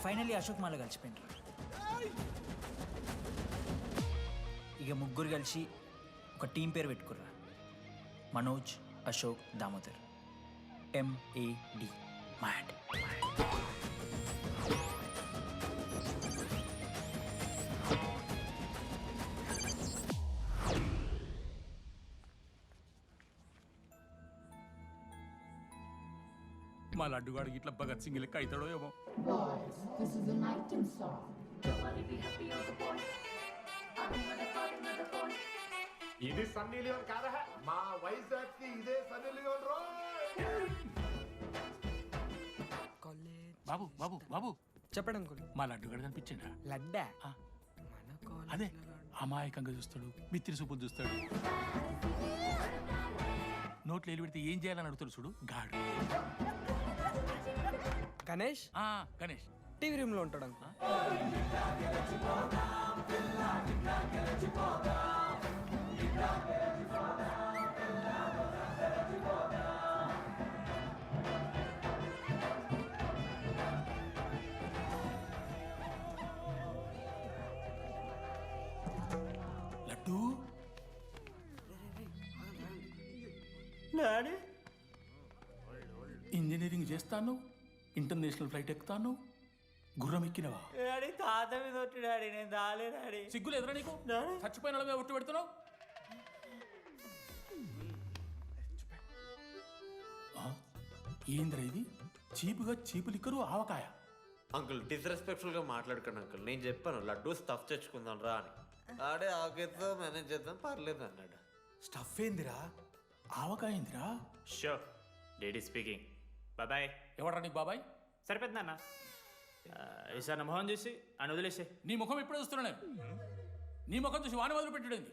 Finally Ashok మాల కలిసిపోయినారు. ఇక ముగ్గురు కలిసి ఒక టీం పేరు పెట్టుకుర్రా, మనోజ్, అశోక్, దామోదర్. MAD, mad. మా లడ్డుగాడికి ఇట్లా భగత్ సింగ్ లెక్క అవుతాడో ఏమో. Boys, this is a night in song. ఇది సన్నీ లియోన్ కాదా? మా వైజాగ్ కి ఇదే సన్నీ లియోన్ రో. బాబు బాబు బాబు చెప్పండి అంకుల్. మా లడ్డుగాడు కనిపించిండా? లడ్డా ఆ. మన కాలేజ్ అదే అమాయకంగా చూస్తాడు, మిత్రి సూపు చూస్తాడు, నోట్లు ఎల్లు పెడితే ఏం చేయాలని అడుగుతాడు చూడు గాడు. గణేష్ గణేష్ టీవీ రూమ్ లో ఉంటాడు అంకుల్. లడ్డు డాడీ ఇంజనీరింగ్ చేస్తాను, ఇంటర్నేషనల్ ఫ్లైట్ ఎక్కుతాను, గుర్రం ఎక్కినవా? డాడీ తాత మీద ఒట్టు డాడీ, నేను దాలే డాడీ. సిగ్గులు ఎదురా నీకు? చచ్చిపోయిన వాళ్ళ మీద ఒట్టు పెడుతున్నావు. ఏంద్రా ఇది? చీపుగా చీపు లిక్కరు ఆవకాయ. అంకుల్ డిస్రెస్పెక్ట్ఫుల్ గా మాట్లాడుకోండి అంకుల్. నేను చెప్పాను లడ్డూ స్టఫ్ తెచ్చుకుందాం రా అని. ఆడే ఆకేద్దాం మేనేజ్ చేద్దాం పర్లేదు అన్నాడు. స్టఫ్ ఏందిరా? ఆవకాయ ఏందిరా? Show daddy speaking. బాబాయ్. ఎవడ్రా నీకు బాబాయ్? సరిపోతుంది అన్న. ఈసారి నా మొహం చూసి అని వదిలేసే. నీ ముఖం ఎప్పుడు చూస్తున్నా నేను? నీ ముఖం చూసి వాన వదిలి పెట్టడండి.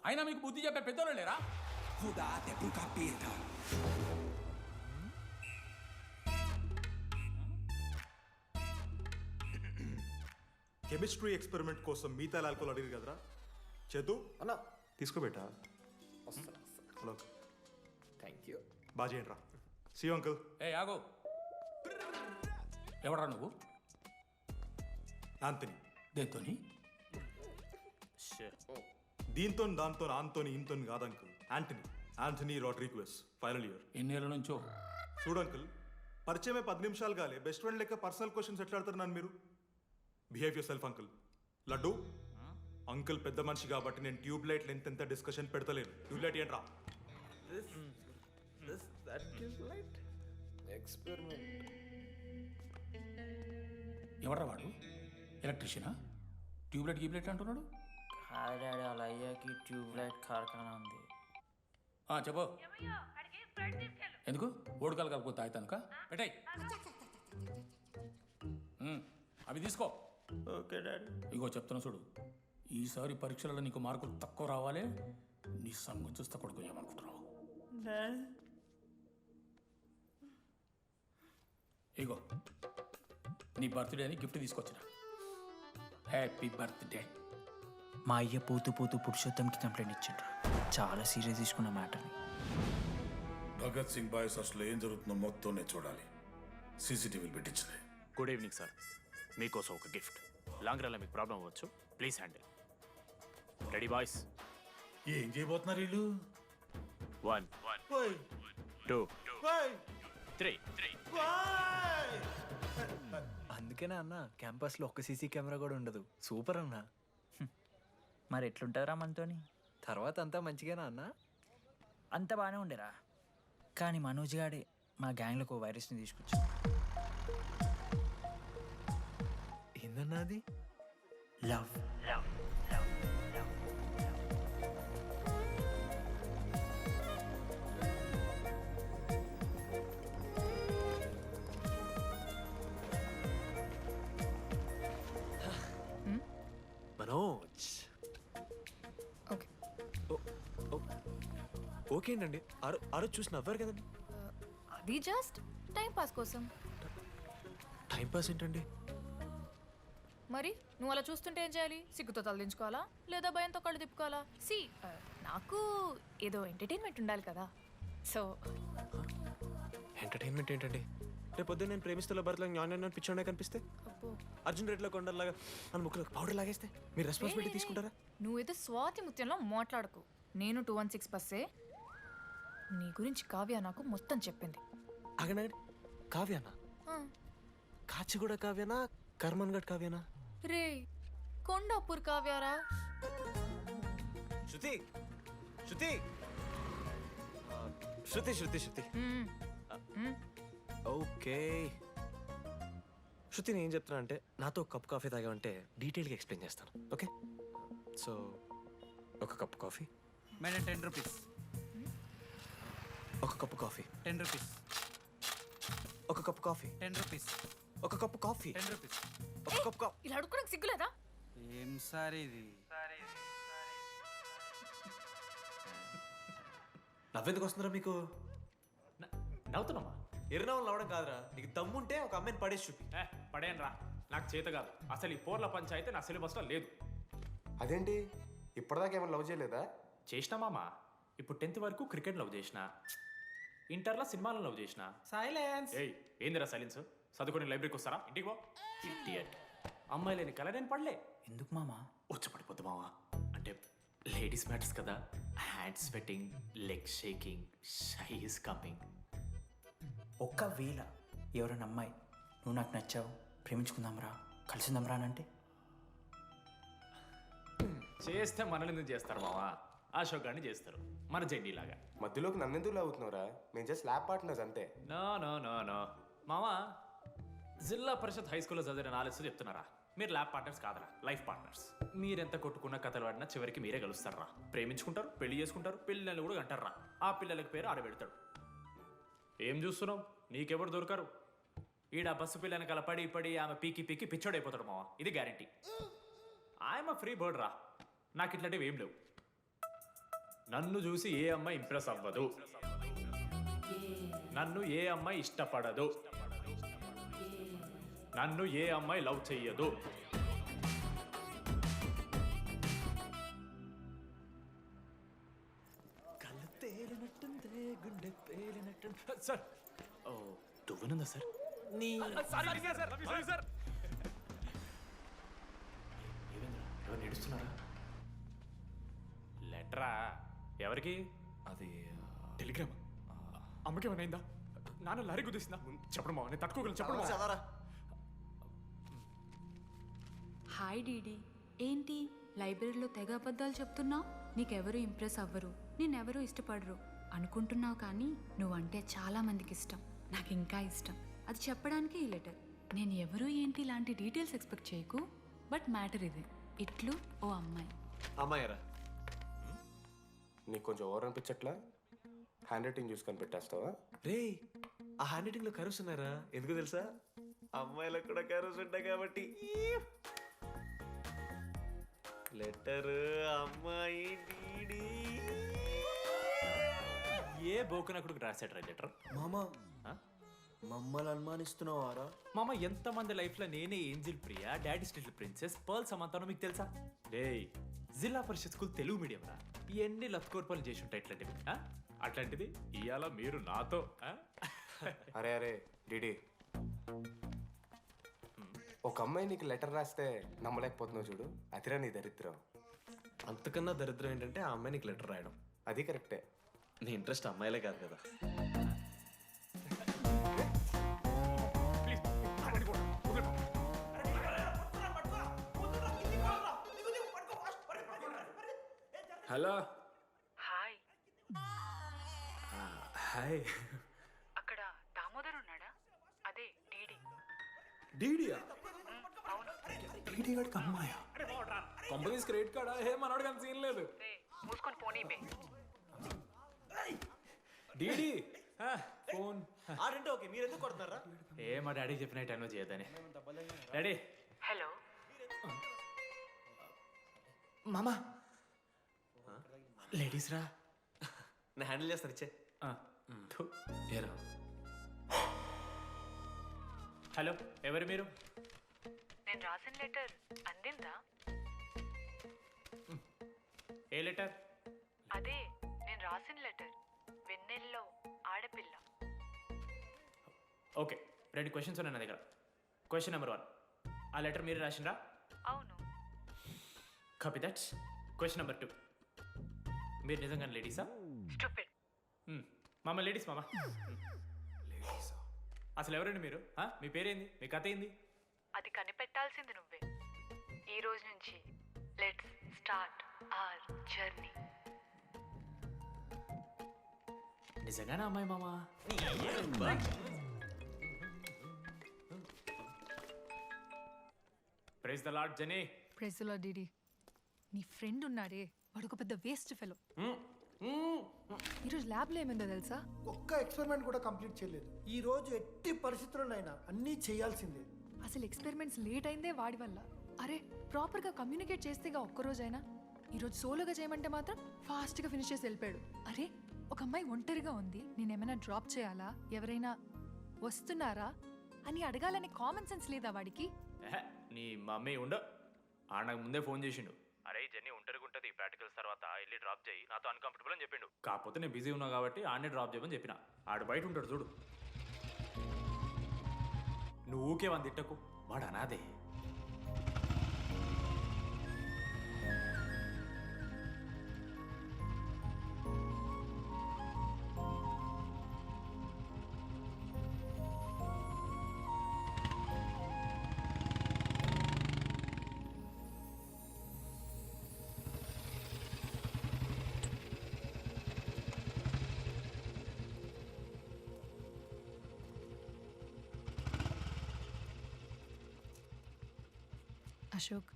అయినా మీకు బుద్ధి చెప్పే పెద్దోళ్ళు లేరా? కెమిస్ట్రీ ఎక్స్పెరిమెంట్ కోసం మీథైల్ ఆల్కహాల్ అడిగారు కదరా చేతు అన్న తీసుకోబెట్టా. Hello thank you. బాగా చేయండి రా. See uncle. ఏ ఆగో, ఎవడ్రా నువ్వు? ఆంథనీ. దేంతోని? దీంతో దాంతో ఆంతోని ఇంతో కాదు uncle, Antony. Antony Rodrigues, final year. ఎన్నేళ్ళ నుంచో? చూడు అంకుల్, పరిచయమే 10 నిమిషాలు కాలే బెస్ట్ ఫ్రెండ్ లెక్క పర్సనల్ క్వశ్చన్స్ ఎట్లా ఆడతారు నన్ను మీరు? Behave yourself uncle. Laddu uncle పెద్ద మనిషి కాబట్టి నేను ట్యూబ్ లైట్ లెంత్ ఎంత డిస్కషన్ పెడతలేను. ట్యూబ్ లైట్ ఏంట్రా? ఎవడ్రా వాడు? ఎలక్ట్రీషియనా? ట్యూబ్లైట్ గీబ్లైట్ అంటున్నాడు. కాదు డాడీ, వాళ్ళ అయ్యాకి ట్యూబ్ లైట్ కార్ఖానా ఉంది. చెప్పు. ఎందుకు? ఓడికాలు కలుపుతా అవుతానుక పెట్టాయి. అవి తీసుకో. Okay daddy. ఇగో చెప్తున్నా చూడు, ఈసారి పరీక్షలలో నీకు మార్కులు తక్కువ రావాలి. నీ సంగతి చూస్తే కొడుకు ఏమనుకుంటున్నావు? ఇగో నీ బర్త్డే అని గిఫ్ట్ తీసుకొచ్చిన. Happy birthday. మా అయ్య పోతూ పోతూ పురుషోత్తంకి కంప్లైంట్ ఇచ్చిండ్రు. చాలా సీరియస్ తీసుకున్న మ్యాటర్ని. భగత్ సింగ్ బాయ్స్ అసలు ఏం జరుగుతుందో మొత్తం నేను చూడాలి. సీసీటీవీలు పెట్టించింది. Good evening sir. మీకోసం ఒక గిఫ్ట్. లాంగ్ రన్లో మీకు ప్రాబ్లం అవ్వచ్చు, ప్లీజ్ హ్యాండిల్. Ready boys? ఏం చేయబోతున్నారు వీళ్ళు? 1 2 3. అందుకేనా అన్న క్యాంపస్ లో ఒక్క సీసీ కెమెరా కూడా ఉండదు. సూపర్ అన్న. మరి ఎట్లుంటారా మనతోని? తర్వాత అంతా మంచిగానా అన్న? అంత బాగానే ఉండేరా, కానీ మనోజ్ గాడే మా గ్యాంగ్లోకి ఓ వైరస్ని తీసుకొచ్చా. ఏందన్నా అది? లవ్. మనోజ్. ఓకే ఓకేనండి. ఆ రోజు చూసి నవ్వారు కదండి. అది జస్ట్ టైం పాస్ కోసం. టైం పాస్ ఏంటండి? మరి నువ్వు అలా చూస్తుంటే ఏం చేయాలి? సిగ్గుతో తలదించుకోవాలా లేదా భయంతో కళ్ళు తిప్పుకోవాలా? నాకు ఏదో ఎంటర్టైన్మెంట్ ఉండాలి కదా. సో ఎంటర్టైన్మెంట్ ఏంటండి? రేపు పొద్దున్న నేను ప్రేమిస్తున్న భర్తలో జ్ఞానం పిచ్చోడే కనిపిస్తే, అర్జున్ రెడ్డిలో కొండలాగా మన ముక్కులో పౌడర్ లాగేస్తే మీరు రెస్పాన్సిబిలిటీ తీసుకుంటారా? నువ్వేదో స్వాతి ముత్యంలో మాట్లాడకు. నేను 216 బస్సే. నీ గురించి కావ్య నాకు మొత్తం చెప్పింది. అగనాడు కావ్యానా? కాచిగూడ కావ్యానా? కర్మన్ గడ్ కావ్యానా? రే కొండాపూర్ కావ్యారా? శృతి శృతి శృతి శృతి శృతి ఓకే. శృతి నేను ఏం చెప్తున్నా అంటే, నాతో ఒక కప్ కాఫీ తాగామంటే డీటెయిల్గా ఎక్స్ప్లెయిన్ చేస్తాను. ఓకే, సో ఒక కప్ కాఫీ. Madam 10 rupees. ఒక కప్పు కాఫీ. 10 రూపీస్. ఒక కప్పు కాఫీ. 10 రూపీస్. ఒక కప్పు కాఫీ. 10 రూపీస్. ఒక కప్పు కాఫీ. ఇలా అడుక్కోడానికి సిగ్గులేదా? ఏం సార్ ఇది? నవ్వెందుకు వస్తున్నారా మీకు? నవ్వుతున్నామా? ఎర్రనవ్వులు నవ్వడం కాదురా, నీకు దమ్ముంటే ఒక అమ్మాయిని పడేసి చూపి. పడేయను రా, నాకు చేత కాదు. అసలు ఈ పోర్ల పంచాయితీ నా సిలబస్లో లేదు. అదేంటి ఇప్పటిదాకా ఏమైనా లవ్ చేయలేదా? చేసినా మామ. ఇప్పుడు 10th వరకు క్రికెట్ లవ్ చేసిన, ఇంటర్లో సినిమాలను లవ్ చేసిన. సైలెన్స్. ఏయ్ ఏందిరా సైలెన్స్? చదువుకొని లైబ్రరీకి వస్తారా? ఇంటికి పో. ఇడియట్. అమ్మాయి లేని కల నేను పడలే. ఎందుకు మామా? వచ్చి పడిపోద్దు మావా. అంటే లేడీస్ మ్యాటర్స్ కదా. Hand sweating, leg shaking, shy is coming. ఒక్కవేళ ఎవరైనా అమ్మాయి నువ్వు నాకు నచ్చావు, ప్రేమించుకుందాంరా, కలిసిందాంరా అని అంటే చేస్తే మనల్ని ఎందుకు చేస్తారు మావా? అశోక్ గారిని చేస్తారు, మన జెండీలాగా. మధ్యలోకి నన్నెందుకు లవ్ అవుతున్నావురా? మేము జస్ట్ ల్యాబ్ పార్ట్నర్స్ అంతే. నో నో నో నో మావా, జిల్లా పరిషత్ హై స్కూల్లో చదివిన నాలెడ్జ్ చెప్తున్నారా? మీరు ల్యాబ్ పార్ట్నర్స్ కాదరా, లైఫ్ పార్ట్నర్స్. మీరెంత కొట్టుకున్న కథలు ఆడినా చివరికి మీరే కలుస్తారా. ప్రేమించుకుంటారు, పెళ్లి చేసుకుంటారు, పిల్లలు కూడా అంటారా. ఆ పిల్లలకి పేరు ఆడబెడతాడు. ఏం చూస్తున్నావు? నీకెవరు దొరకరు. ఈడ బస్సు పిల్లని కల పడి పడి ఆమె పీకి పీకి పిచ్చోడైపోతాడు మావా. ఇది గ్యారంటీ. ఆయమ ఫ్రీ బర్డ్ రా. నాకు ఇట్లాంటివి ఏం లేవు. నన్ను చూసి ఏ అమ్మాయి ఇంప్రెస్ అవ్వదు, నన్ను ఏ అమ్మాయి ఇష్టపడదు, నన్ను ఏ అమ్మాయి లవ్ చెయ్యదు. కళ్ళు తేలినట్టుందే, గుండె పేలినట్టు. సార్, ఓ దువ్వనుందా సార్? నీ ఎవరు నడుస్తున్నారా? లెటరా? ఎవరికి? అది టెలిగ్రామ్. అమ్మకి ఏమైనా నాన్న లారీ గుద్దేసిందా? చెప్పడం నేను తట్టుకోగలను. చెప్పడం చదవరా. హాయ్ డీడీ, ఏంటి లైబ్రరీలో తెగ అబద్ధాలు చెప్తున్నావు? నీకెవరు ఇంప్రెస్ అవ్వరు, నేనెవరూ ఇష్టపడరు అనుకుంటున్నావు, కానీ నువ్వంటే చాలా మందికి ఇష్టం, నాకు ఇంకా ఇష్టం. అది చెప్పడానికి ఈ లెటర్. నేను ఎవరు ఏంటి ఇలాంటి డీటెయిల్స్ ఎక్స్పెక్ట్ చేయకు, బట్ మ్యాటర్ ఇది. ఇట్లు ఓ అమ్మాయి. అమ్మాయిరా? నీకు కొంచెం ఓవర్ అనిపించట్లా? హ్యాండ్ రైటింగ్ చూసి కనిపెట్టేస్తావా? రే, ఆ హ్యాండ్ రైటింగ్ లో కర్వ్స్ ఉన్నారా? ఎందుకు తెలుసా? అమ్మాయిలకు కూడా కర్వ్స్ ఉంటాయి కాబట్టి. లెటర్ అమ్మాయి డీడీ. ఏ బోకనకుడికి రాశాడు లెటర్? మామా మమ్మల్ని అనుమానిస్తున్నావారా? మామ, ఎంతమంది లైఫ్లో నేనే angel Priya, daddy still princess, pearl సమంతానో మీకు తెలుసా? డే జిల్లా పరిషత్ స్కూల్ తెలుగు మీడియం రా. ఎన్ని లత్కోర్పాలు చేసి ఉంటాయి ఇట్లాంటివి. అట్లాంటిది ఇవాళ మీరు నాతో. అరే అరే డిడి, ఒక అమ్మాయి నీకు లెటర్ రాస్తే నమ్మలేకపోతున్నావు చూడు, అదిరా నీ దరిద్రం. అంతకన్నా దరిద్రం ఏంటంటే ఆ అమ్మాయి నీకు లెటర్ రాయడం. అది కరెక్టే. నీ ఇంట్రెస్ట్ అమ్మాయిలే కాదు కదా. హలో. హాయ్. హాయ్. అక్కడ దామోదర్ ఉన్నాడా? అదే డీడీ. డీడీయా? అవును. డీడీ వాడికి అమ్మాయా? Companies credit కార్డా? ఏ మనోడు కానీ సీన్ లేదు. మూసుకొని పోనీ బే. DD phone. ఆడంటే ఓకే, మీరు ఎందుకు కొడుతున్నారా? ఏ మా డాడీ చెప్పిన టైంలో చేయదని. డాడీ. హలో. మామా, లేడీస్ రా. నేను హ్యాండిల్ చేస్తాను, ఇచ్చే. ఏరా. హలో, ఎవరు మీరు? నేను రాసిన లెటర్ అందిందా? ఏ లెటర్? అదే నేను రాసిన లెటర్ వెన్నెల్లో ఆడపిల్ల. ఓకే 2 క్వశ్చన్స్ ఉన్నాయి నా దగ్గర. క్వశ్చన్ నెంబర్ 1, ఆ లెటర్ మీరు రాసిండ్రా? అవును. Copy that. క్వశ్చన్ నెంబర్ 2, మీరు నిజంగా లేడీసా? స్టూపిడ్. మామ లేడీస్ మామ. అసలు ఎవరండి మీరు? మీ పేరేంది? మీ కథ ఏంది? అది కనిపెట్టాల్సింది నువ్వే. ఈ రోజు నుంచి లెట్స్ స్టార్ట్ అవర్ జర్నీ. నిజంగానే అమ్మాయి మామ? Praise the lord Jenny. ప్రెజలో డిడి నీ ఫ్రెండ్ ఉన్నాడే వాడు ఒక పెద్ద వేస్ట్ ఫెలో. ఈరోజు ల్యాబ్లో ఏమైందో తెలుసా? ఒక్క ఎక్స్పెరిమెంట్ కూడా కంప్లీట్ చేయలేదు. ఈ రోజు ఎట్టి పరిస్థితుల్లోనైనా అన్నీ చేయాల్సిందే. అసలు ఎక్స్పెరిమెంట్స్ లేట్ అయిందే వాడి వల్ల. అరే ప్రాపర్గా కమ్యూనికేట్ చేస్తేగా ఒక్కరోజైనా. ఈరోజు సోలోగా చేయమంటే మాత్రం ఫాస్ట్గా ఫినిష్ చేసి వెళ్ళిపోయాడు. అరే ఒక అమ్మాయి ఒంటరిగా ఉంది, నేనేమైనా డ్రాప్ చేయాలా, ఎవరైనా వస్తున్నారా అని అడగాలనే కామన్ సెన్స్ లేదా వాడికి? నీ మమ్మీ ఉండు, నాకు ముందే ఫోన్ చేసిండు. అరే జెన్నీ ఒంటరిగా ఉంటుంది, ప్రాక్టికల్స్ తర్వాత వెళ్ళి డ్రాప్ చేయి, నాతో అన్కంఫర్టబుల్ అని చెప్పిండు. కాకపోతే నేను బిజీ ఉన్నా కాబట్టి ఆడనే డ్రాప్ చేయమని చెప్పిన. ఆడు బయట ఉంటాడు చూడు. నువ్వు ఊకే వంద తిట్టకు, వాడు అనాదే. Ashok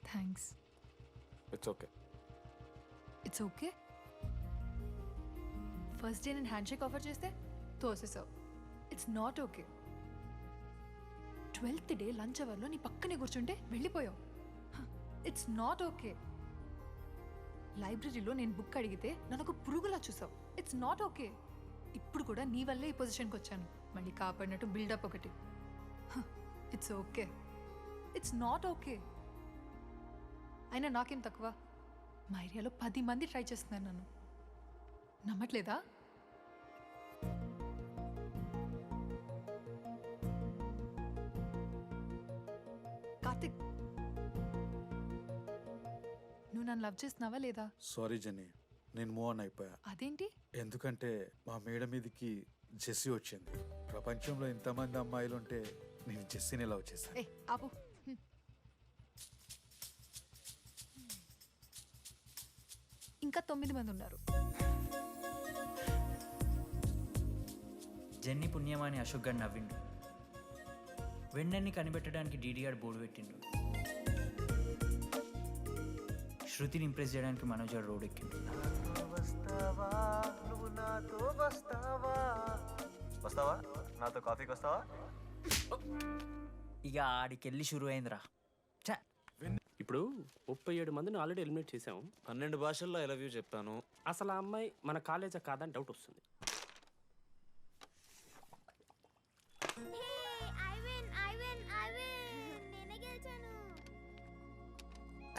thanks. It's okay. It's okay. First day నేను హ్యాండ్ షేక్ ఆఫర్ చేస్తే తోసేసావు. It's not okay. 12th day lunch అవర్లో నీ పక్కనే కూర్చుంటే వెళ్ళిపోయావు. It's not okay. లైబ్రరీలో నేను బుక్ అడిగితే నన్ను ఒక పురుగులా చూసావు. It's not okay. ఇప్పుడు కూడా నీ వల్లే ఈ పొజిషన్కి వచ్చాను. మళ్ళీ కాపాడినట్టు బిల్డప్ ఒకటి. It's okay. It's not okay. అయినా నాకేం తక్కువ? మా ఏరియాలో 10 మంది ట్రై చేస్తున్నారు నన్ను. నమ్మట్లేదా? కార్తిక్ నువ్వు నన్ను లవ్ చేస్తున్నావా లేదా? సారీ జెన్నీ, నేను మూవ్ ఆన్ అయిపోయా. అదేంటి? ఎందుకంటే మా మేడ మీదకి జెస్సీ వచ్చింది. ప్రపంచంలో ఇంతమంది అమ్మాయిలు ఉంటే నేను జెస్సీని లవ్ చేశాను. ఏ ఆపు. ఇంకా 9 మంది ఉన్నారు. జెన్నీ పుణ్యమాని అశోక్ గారు నవ్విండు. వెన్నెన్ని కనిపెట్టడానికి డీడీఆర్ బోర్డు పెట్టిండు. శృతిని ఇంప్రెస్ చేయడానికి మనోజ్ గారు రోడ్ ఎక్కిండు. వస్తావా నాతో కాఫీకి వస్తావా? ఇక ఆడికెళ్ళి షురు అయిందిరా. ఇప్పుడు 37 మందిని ఆల్రెడీ ఎలిమినేట్ చేసాం. 12 భాషల్లో ఐ లవ్ యూ చెప్పాను. అసలు ఆ అమ్మాయి మన కాలేజా కాదని డౌట్ వస్తుంది.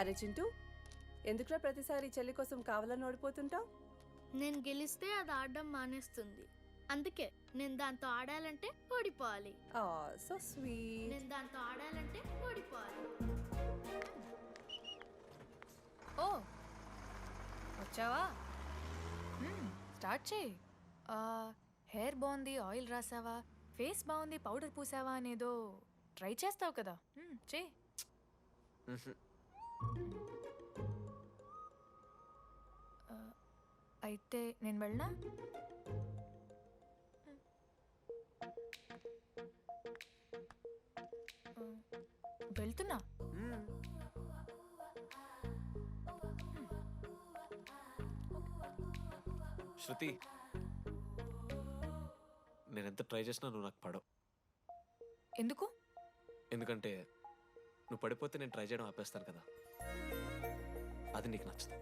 అరే చింటూ, ఎందుకురా ప్రతిసారి చెల్లి కోసం కావాలని ఓడిపోతుంటావు? నేను గెలిస్తే అది ఆడడం మానేస్తుంది. అందుకే నేను దాంతో ఆడాలంటే ఓడిపోవాలి. So sweet. నేను దాంతో ఆడాలంటే ఓడిపోవాలి. ఓ వచ్చావా? స్టార్ట్ చేయి. హెయిర్ బాగుంది, ఆయిల్ రాసావా, ఫేస్ బాగుంది, పౌడర్ పూసావా అనేదో ట్రై చేస్తావు కదా, చేయి. అయితే నేను వెళ్ళనా? వెళ్తున్నా. శృతి, నేను ఎంత ట్రై చేసినా నువ్వు నాకు పడవు. ఎందుకు? ఎందుకంటే నువ్వు పడిపోతే నేను ట్రై చేయడం ఆపేస్తాను కదా, అది నీకు నచ్చదు.